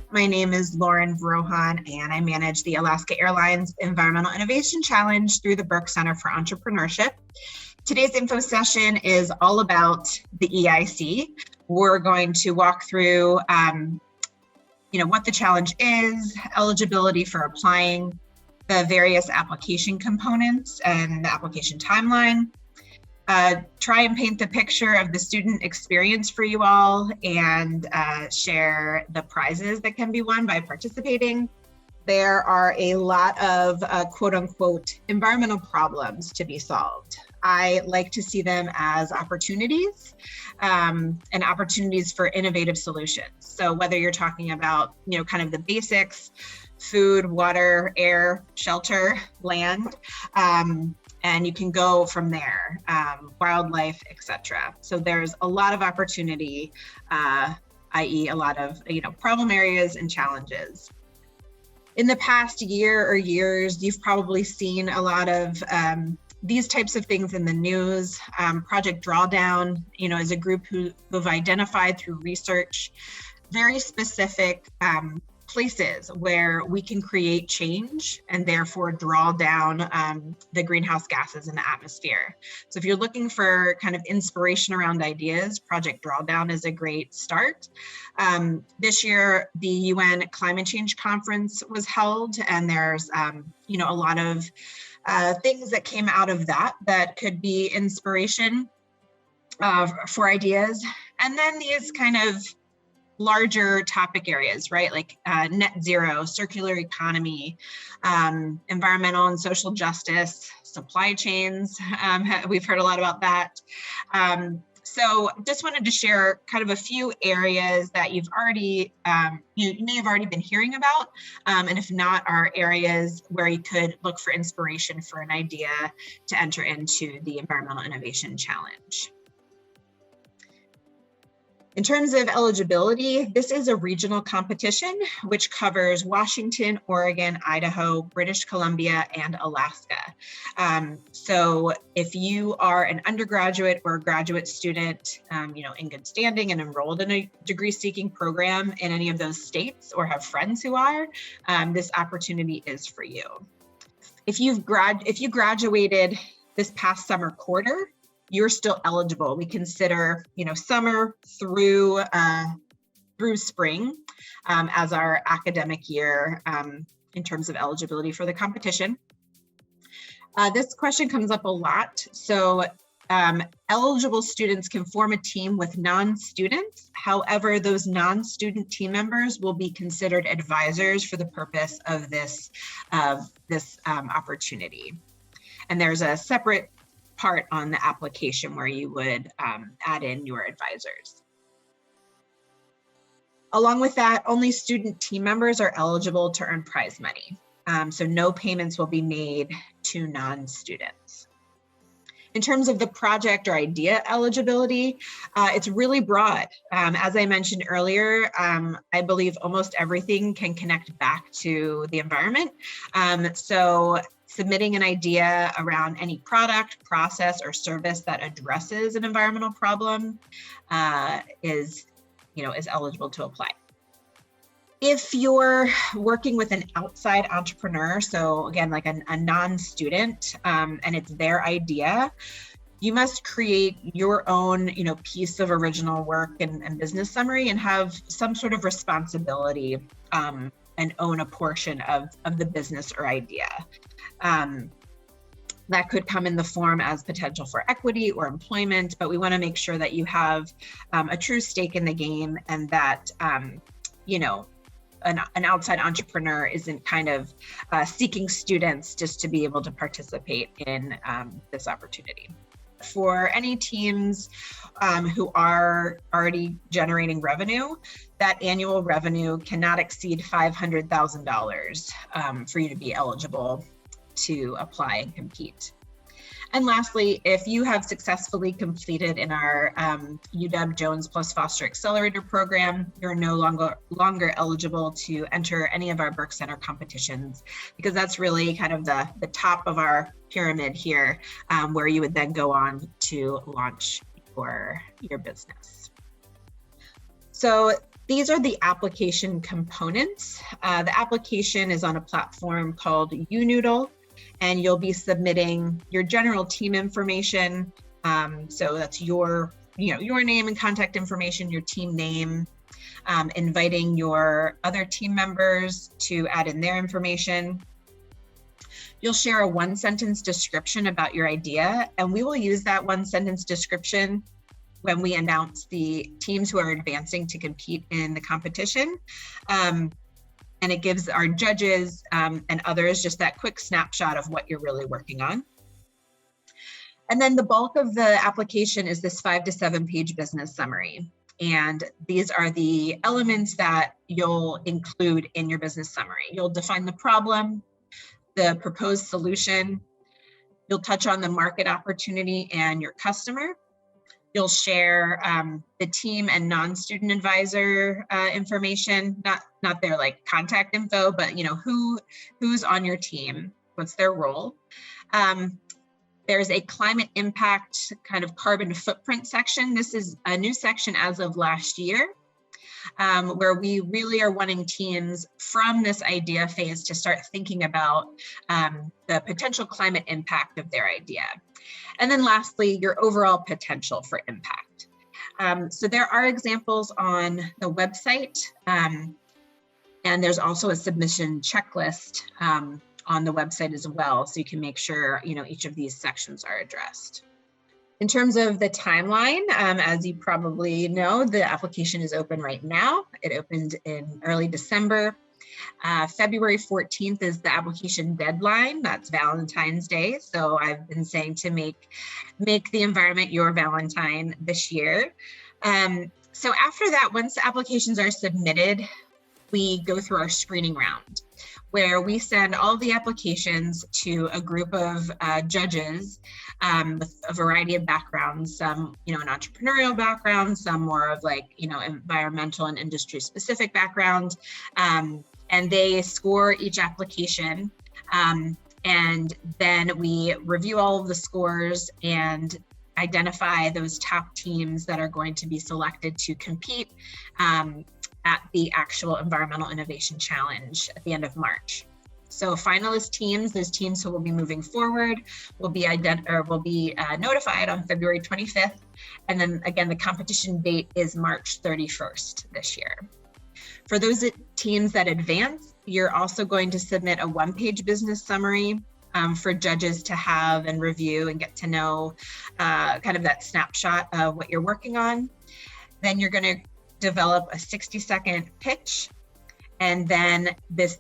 My name is Lauren Brohawn, and I manage the Alaska Airlines Environmental Innovation Challenge through the Buerk Center for Entrepreneurship. Today's info session is all about the EIC. We're going to walk through what the challenge is, eligibility for applying, the various application components and the application timeline, try and paint the picture of the student experience for you all, and share the prizes that can be won by participating. There are a lot of quote unquote environmental problems to be solved. I like to see them as opportunities and opportunities for innovative solutions. So whether you're talking about, kind of the basics, food, water, air, shelter, land, and you can go from there, wildlife, etc. So there's a lot of opportunity, i.e. a lot of, problem areas and challenges. In the past year or years, you've probably seen a lot of these types of things in the news. Project Drawdown, is a group who've identified through research very specific places where we can create change and therefore draw down the greenhouse gases in the atmosphere. So if you're looking for kind of inspiration around ideas, Project Drawdown is a great start. This year, the UN Climate Change Conference was held, and there's a lot of things that came out of that could be inspiration for ideas. And then these kind of larger topic areas, right? Like net zero, circular economy, environmental and social justice, supply chains. We've heard a lot about that. So just wanted to share kind of a few areas that you've already, you may have already been hearing about, and if not, are areas where you could look for inspiration for an idea to enter into the Environmental Innovation Challenge. In terms of eligibility, this is a regional competition which covers Washington, Oregon, Idaho, British Columbia, and Alaska. So if you are an undergraduate or graduate student, in good standing and enrolled in a degree-seeking program in any of those states, or have friends who are, this opportunity is for you. If you graduated this past summer quarter, you're still eligible. We consider, summer through spring as our academic year in terms of eligibility for the competition. This question comes up a lot. So eligible students can form a team with non-students. However, those non-student team members will be considered advisors for the purpose of this opportunity. And there's a separate part on the application where you would add in your advisors. Along with that, only student team members are eligible to earn prize money. So no payments will be made to non-students. In terms of the project or idea eligibility, it's really broad. As I mentioned earlier, I believe almost everything can connect back to the environment. So submitting an idea around any product, process, or service that addresses an environmental problem is eligible to apply. If you're working with an outside entrepreneur, so again, like a non-student, and it's their idea, you must create your own, piece of original work and business summary, and have some sort of responsibility and own a portion of the business or idea. That could come in the form as potential for equity or employment, but we want to make sure that you have a true stake in the game, and that an outside entrepreneur isn't kind of seeking students just to be able to participate in this opportunity. For any teams who are already generating revenue, that annual revenue cannot exceed $500,000 for you to be eligible to apply and compete. And lastly, if you have successfully completed in our UW Jones plus Foster Accelerator program, you're no longer eligible to enter any of our Buerk Center competitions, because that's really kind of the top of our pyramid here, where you would then go on to launch your business. So These are the application components. The application is on a platform called Unoodle, and you'll be submitting your general team information. So that's your name and contact information, your team name, inviting your other team members to add in their information. You'll share a one-sentence description about your idea, and we will use that one-sentence description when we announce the teams who are advancing to compete in the competition. And it gives our judges and others just that quick snapshot of what you're really working on. And then the bulk of the application is this 5 to 7 page business summary. And these are the elements that you'll include in your business summary. You'll define the problem, the proposed solution. You'll touch on the market opportunity and your customer. You'll share the team and non-student advisor information, not their like contact info, but who's on your team, what's their role. There's a climate impact kind of carbon footprint section. This is a new section as of last year, where we really are wanting teams from this idea phase to start thinking about the potential climate impact of their idea. And then lastly, your overall potential for impact. So there are examples on the website, and there's also a submission checklist on the website as well, so you can make sure each of these sections are addressed. In terms of the timeline, as you probably know, the application is open right now. It opened in early December. February 14th is the application deadline. That's Valentine's Day. So I've been saying to make the environment your Valentine this year. So after that, once the applications are submitted, we go through our screening round, where we send all the applications to a group of judges with a variety of backgrounds, some, an entrepreneurial background, some more of environmental and industry specific background. And they score each application. And then we review all of the scores and identify those top teams that are going to be selected to compete at the actual Environmental Innovation Challenge at the end of March. So finalist teams, those teams who will be moving forward, will be notified on February 25th. And then again, the competition date is March 31st this year. For those teams that advance, you're also going to submit a one-page business summary for judges to have and review and get to know kind of that snapshot of what you're working on. Then you're going to develop a 60-second pitch, and then this,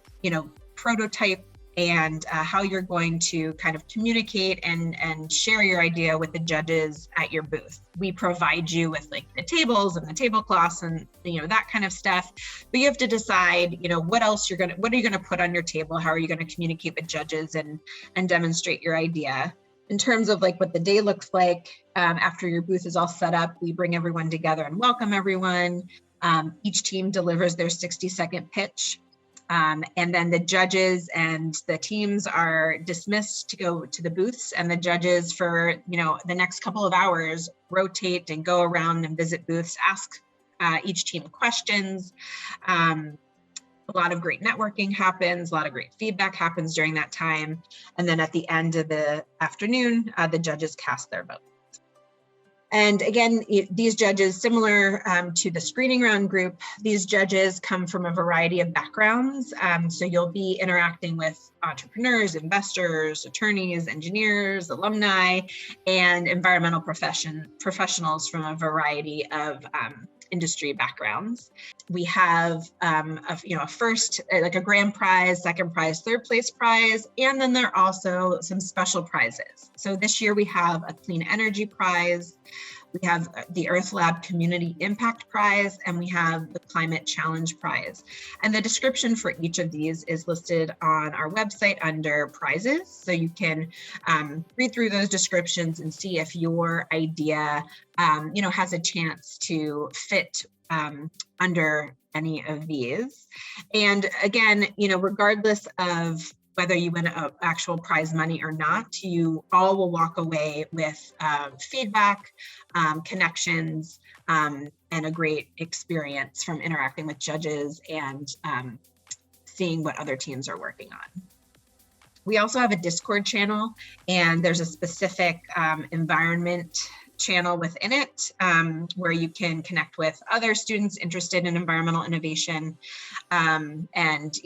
prototype and how you're going to kind of communicate and share your idea with the judges at your booth. We provide you with the tables and the tablecloths and that kind of stuff, but you have to decide what are you going to put on your table, how are you going to communicate with judges and demonstrate your idea. In terms of what the day looks like, after your booth is all set up, we bring everyone together and welcome everyone. Each team delivers their 60-second pitch. And then the judges and the teams are dismissed to go to the booths, and the judges for the next couple of hours rotate and go around and visit booths, ask each team questions. A lot of great networking happens, a lot of great feedback happens during that time. And then at the end of the afternoon, the judges cast their vote. And again, these judges, similar to the screening round group, these judges come from a variety of backgrounds. So you'll be interacting with entrepreneurs, investors, attorneys, engineers, alumni, and environmental professionals from a variety of industry backgrounds. We have a first, a grand prize, second prize, third place prize, and then there are also some special prizes. So this year we have a clean energy prize, we have the Earth Lab Community Impact Prize, and we have the Climate Challenge Prize. And the description for each of these is listed on our website under prizes. So you can read through those descriptions and see if your idea, has a chance to fit under any of these. And again, regardless of whether you win actual prize money or not, you all will walk away with feedback, connections, and a great experience from interacting with judges and seeing what other teams are working on. We also have a Discord channel, and there's a specific environment channel within it where you can connect with other students interested in environmental innovation, and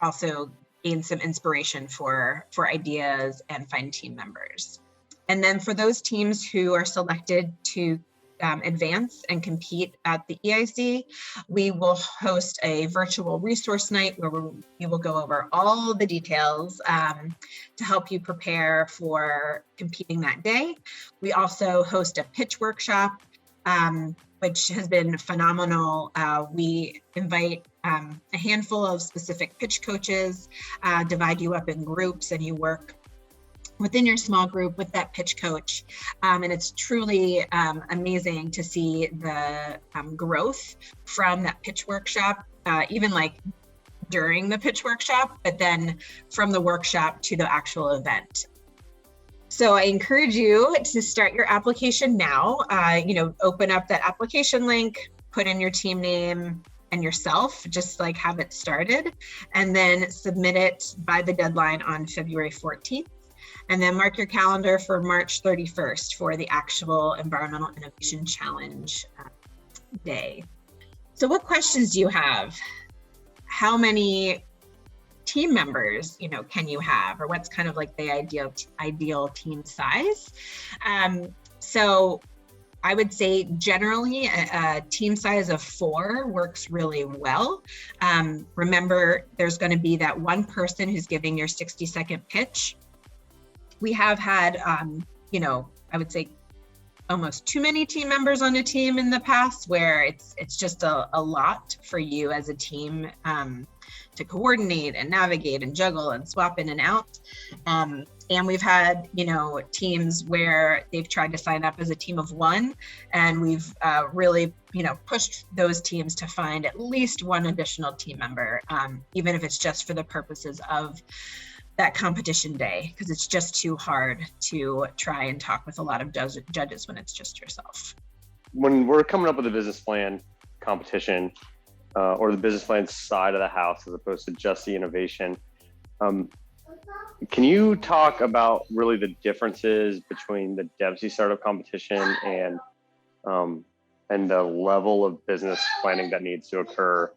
also gain some inspiration for ideas and find team members. And then for those teams who are selected to advance and compete at the EIC, we will host a virtual resource night where we will go over all the details to help you prepare for competing that day. We also host a pitch workshop, which has been phenomenal. We invite a handful of specific pitch coaches, divide you up in groups, and you work within your small group with that pitch coach. And it's truly amazing to see the growth from that pitch workshop, even like during the pitch workshop, but then from the workshop to the actual event. So I encourage you to start your application now. Open up that application link, put in your team name and yourself, just like have it started, and then submit it by the deadline on February 14th. And then mark your calendar for March 31st for the actual Environmental Innovation Challenge day. So what questions do you have? How many team members, can you have, or what's kind of like the ideal team size? So I would say generally a team size of 4 works really well. Remember, there's going to be that one person who's giving your 60-second pitch. We have had, I would say almost too many team members on a team in the past, where it's just a lot for you as a team to coordinate and navigate and juggle and swap in and out. And we've had, teams where they've tried to sign up as a team of 1, and we've really, pushed those teams to find at least one additional team member, even if it's just for the purposes of that competition day, because it's just too hard to try and talk with a lot of judges when it's just yourself. When we're coming up with a business plan competition, or the business plan side of the house as opposed to just the innovation, can you talk about really the differences between the DEVC startup competition and the level of business planning that needs to occur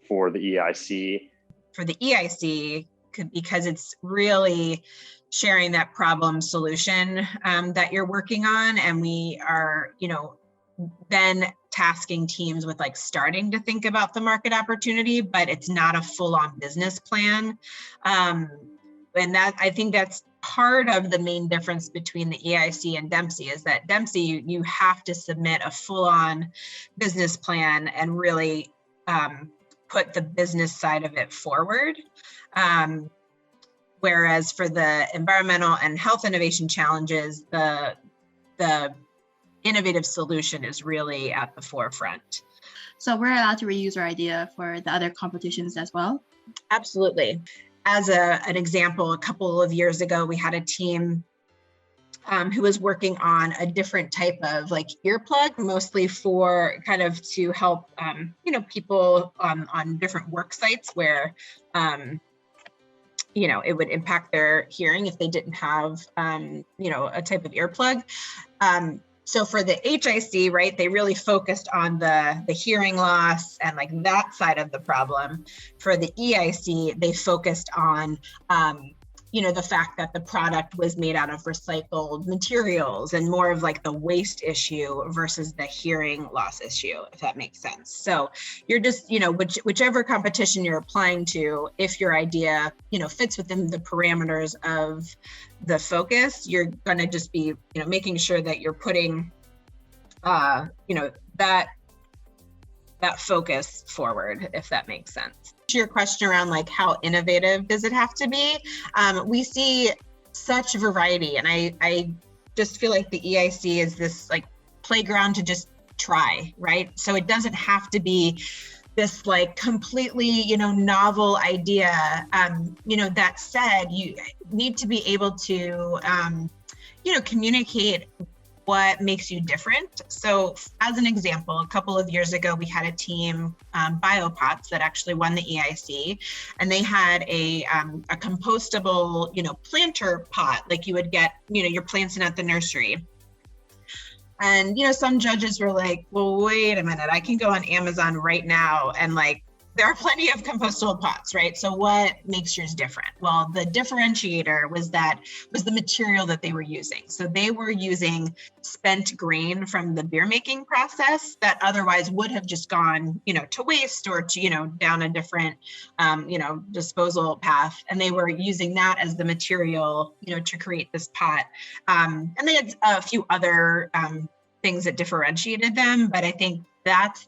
for the EIC? For the EIC, because it's really sharing that problem solution that you're working on, and we are, then tasking teams with like starting to think about the market opportunity, but it's not a full-on business plan. And that, I think that's part of the main difference between the EIC and DEMC, is that DEMC, you have to submit a full-on business plan and really put the business side of it forward. Whereas for the environmental and health innovation challenges, the innovative solution is really at the forefront. So we're allowed to reuse our idea for the other competitions as well? Absolutely. As an example, a couple of years ago, we had a team who was working on a different type of like earplug, mostly for kind of to help, people on different work sites where, it would impact their hearing if they didn't have, a type of earplug. So for the HIC, right, they really focused on the hearing loss and like that side of the problem. For the EIC, they focused on, the fact that the product was made out of recycled materials and more of like the waste issue versus the hearing loss issue, if that makes sense. So you're just, whichever competition you're applying to, if your idea, fits within the parameters of the focus, you're going to just be, making sure that you're putting, that focus forward, if that makes sense. To your question around like how innovative does it have to be? We see such variety, and I just feel like the EIC is this like playground to just try, right? So it doesn't have to be this like completely, novel idea. That said, you need to be able to, communicate what makes you different. So as an example, a couple of years ago, we had a team, BioPots, that actually won the EIC, and they had a compostable, planter pot, like you would get, your plants in at the nursery. And, some judges were like, well, wait a minute, I can go on Amazon right now and there are plenty of compostable pots, right? So what makes yours different? Well, the differentiator was the material that they were using. So they were using spent grain from the beer making process that otherwise would have just gone, to waste or to, down a different, disposal path. And they were using that as the material, to create this pot. And they had a few other things that differentiated them, but I think that's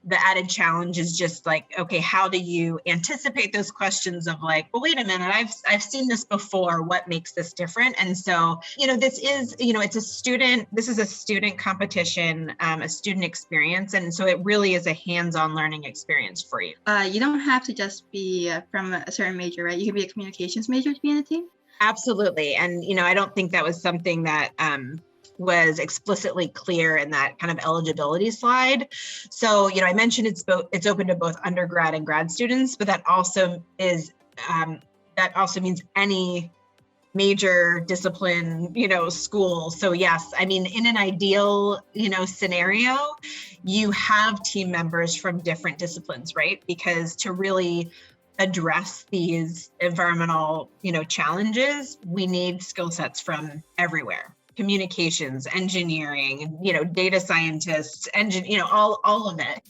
the added challenge is just okay, how do you anticipate those questions of well, wait a minute, I've seen this before, what makes this different? And so, this is, this is a student competition, a student experience. And so it really is a hands-on learning experience for you. You don't have to just be from a certain major, right? You can be a communications major to be in a team? Absolutely. And, I don't think that was something that, was explicitly clear in that kind of eligibility slide. So, I mentioned it's open to both undergrad and grad students, but that also means any major discipline, school. So yes, I mean, in an ideal, scenario, you have team members from different disciplines, right? Because to really address these environmental, challenges, we need skill sets from everywhere. Communications, engineering, data scientists, all of it.